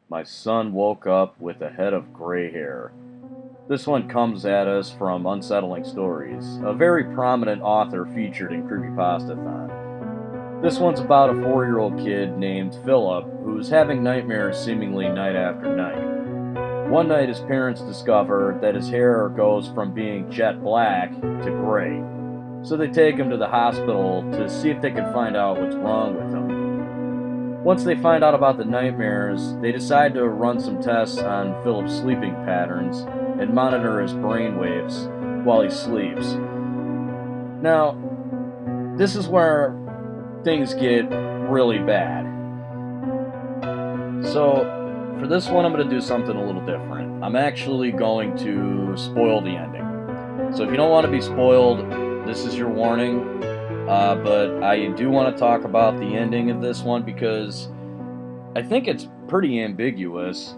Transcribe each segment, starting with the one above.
My son woke up with a head of gray hair. This one comes at us from Unsettling Stories, a very prominent author featured in Creepypasta-Thon. This one's about a 4-year-old kid named Philip who's having nightmares seemingly night after night. One night, his parents discover that his hair goes from being jet black to gray, so they take him to the hospital to see if they can find out what's wrong with him. Once they find out about the nightmares, they decide to run some tests on Philip's sleeping patterns and monitor his brain waves while he sleeps. Now, this is where things get really bad. So, for this one, I'm going to do something a little different. I'm actually going to spoil the ending. So, if you don't want to be spoiled, this is your warning. But I do want to talk about the ending of this one because I think it's pretty ambiguous.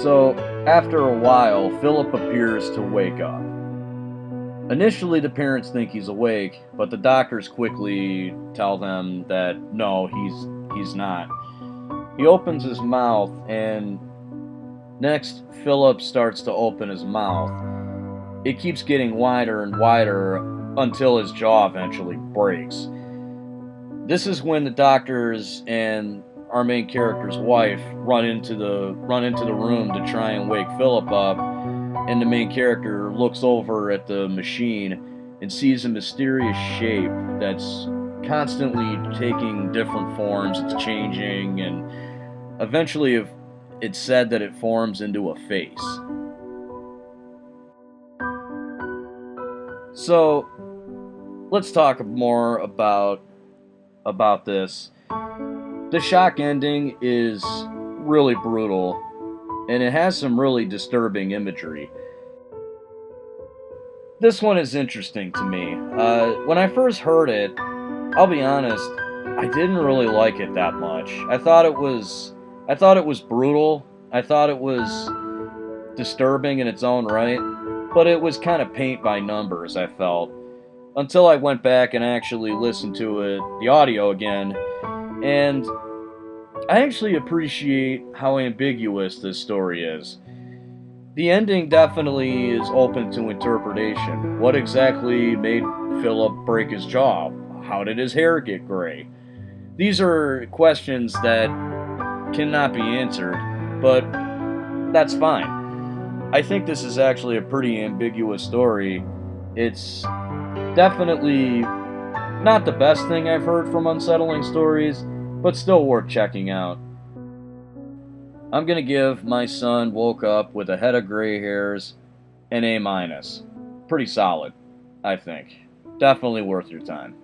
So, after a while, Philip appears to wake up. Initially, the parents think he's awake, but the doctors quickly tell them that no, he's not. He opens his mouth, and next, Philip starts to open his mouth. It keeps getting wider and wider until his jaw eventually breaks. This is when the doctors and our main character's wife run into the room to try and wake Philip up, and the main character looks over at the machine and sees a mysterious shape that's constantly taking different forms. It's changing, and eventually it's said that it forms into a face. So, let's talk more about this. The shock ending is really brutal, and it has some really disturbing imagery. This one is interesting to me. When I first heard it, I'll be honest, I didn't really like it that much. I thought it was brutal. I thought it was disturbing in its own right, but it was kind of paint by numbers, I felt, until I went back and actually listened to the audio again, and I actually appreciate how ambiguous this story is. The ending definitely is open to interpretation. What exactly made Philip break his jaw? How did his hair get gray? These are questions that cannot be answered, but that's fine. I think this is actually a pretty ambiguous story. It's definitely not the best thing I've heard from Unsettling Stories, but still worth checking out. I'm gonna give My Son Woke Up with a Head of Gray Hairs an A-. Pretty solid, I think. Definitely worth your time.